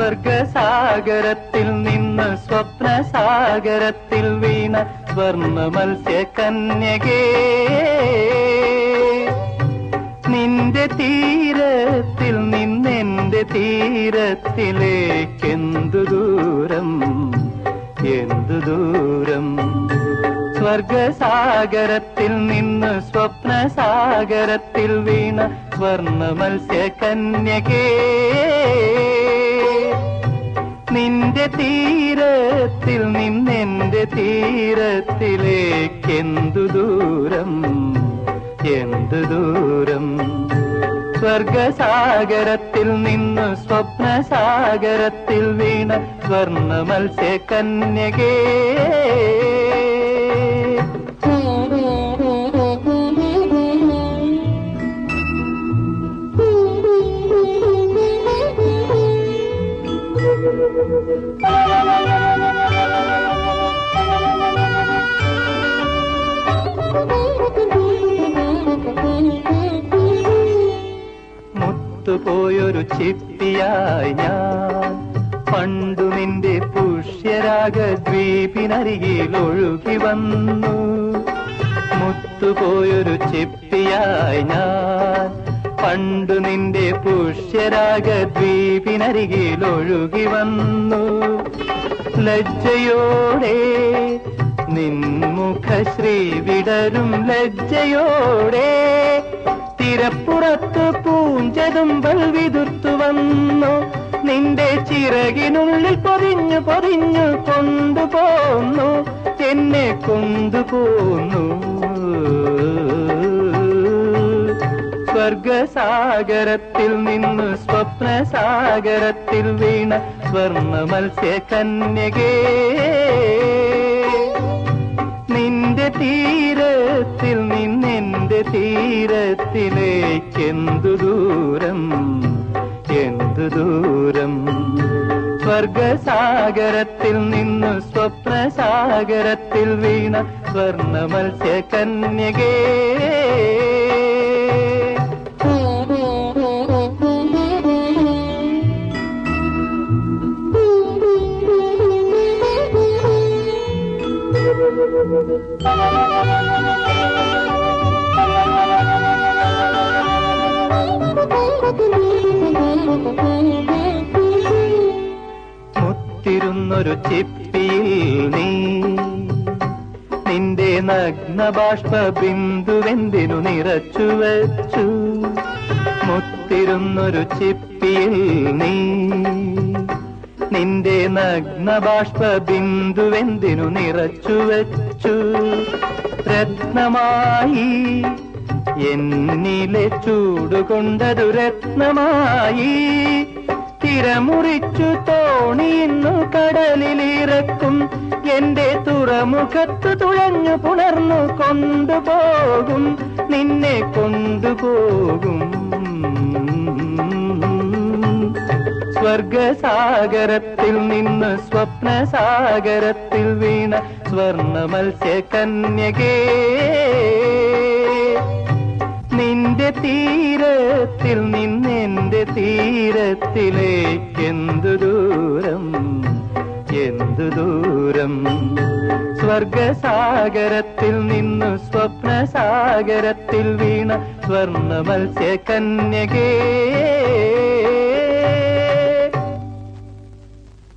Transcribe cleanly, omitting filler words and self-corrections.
സ്വർഗസാഗരത്തിൽ നിന്ന് സ്വപ്നസാഗരത്തിൽ വീണ സ്വർണ്ണ മത്സ്യകന്യകേ, നിന്റെ തീരത്തിൽ നിന്നെന്റെ തീരത്തിലേക്കെന്തു ദൂരം, എന്തു ദൂരം. സ്വർഗസാഗരത്തിൽ നിന്ന് സ്വപ്നസാഗരത്തിൽ വീണ സ്വർണ്ണ മത്സ്യകന്യകേ, നിന്റെ തീരത്തിൽ നിന്നെന്റെ തീരത്തിലേക്കെന്തു ദൂരം, എന്തു ദൂരം. സ്വർഗസാഗരത്തിൽ നിന്ന് സ്വപ്നസാഗരത്തിൽ വീണ സ്വർണ്ണ മത്സ്യകന്യകേ. മുത്തുപോയൊരു ചിപ്പിയായി ഞാൻ പണ്ടു നിന്റെ പുഷ്യരാഗദ്വീപിനരികിൽ ഒഴുകി വന്നു. മുത്തുപോയൊരു ചിപ്പിയായി ഞാൻ പണ്ടു നിന്റെ പുഷ്യരാഗദ്വീപിനരികിൽ ഒഴുകി വന്നു. ലജ്ജയോടെ നിൻമുഖശ്രീ വിടരും ലജ്ജയോടെ തിരപ്പുറത്ത് പൂഞ്ചതുമ്പൽ വിതുർത്തു വന്നു. നിന്റെ ചിറകിനുള്ളിൽ പൊതിഞ്ഞു പൊതിഞ്ഞു കൊണ്ടുപോന്നു, എന്നെ കൊണ്ടുപോന്നു. സ്വർഗസാഗരത്തിൽ നിന്ന് സ്വപ്നസാഗരത്തിൽ വീണ സ്വർണ്ണ മത്സ്യകന്യകേ, നിന്റെ തീരത്തിൽ നിന്നെന്റെ തീരത്തിലേക്കെന്തു ദൂരം, എന്തു ദൂരം. സ്വർഗസാഗരത്തിൽ നിന്ന് സ്വപ്നസാഗരത്തിൽ വീണ സ്വർണ്ണ മത്സ്യകന്യകേ. മുത്തിരുന്നൊരു ചിപ്പിയിൽ നീ നിന്റെ നഗ്നബാഷ്പ ബിന്ദുവെന്തിനു നിറച്ചു വച്ചു. മുത്തിരുന്നൊരു ചിപ്പിയിൽ നീ നിന്റെ നഗ്നബാഷ്പ ബിന്ദുവെന്തിനു നിറച്ചു വച്ചു. രത്നമായി എന്നിലെ ചൂടുകൊണ്ടതു രത്നമായി തിരമുറിച്ചു തോണിയിന്നു കടലിലിറക്കും. എന്റെ തുറമുഖത്ത് തുഴഞ്ഞു പുണർന്നു കൊണ്ടുപോകും, നിന്നെ കൊണ്ടുപോകും. സ്വർഗസാഗരത്തിൽ നിന്ന് സ്വപ്നസാഗരത്തിൽ വീണ സ്വർണ്ണ മത്സ്യകന്യകേ, നിന്റെ തീരത്തിൽ നിന്നെന്റെ തീരത്തിലേക്കെന്തു ദൂരം, എന്തു ദൂരം. സ്വർഗസാഗരത്തിൽ നിന്ന് സ്വപ്നസാഗരത്തിൽ വീണ സ്വർണ്ണ മത്സ്യകന്യകേ.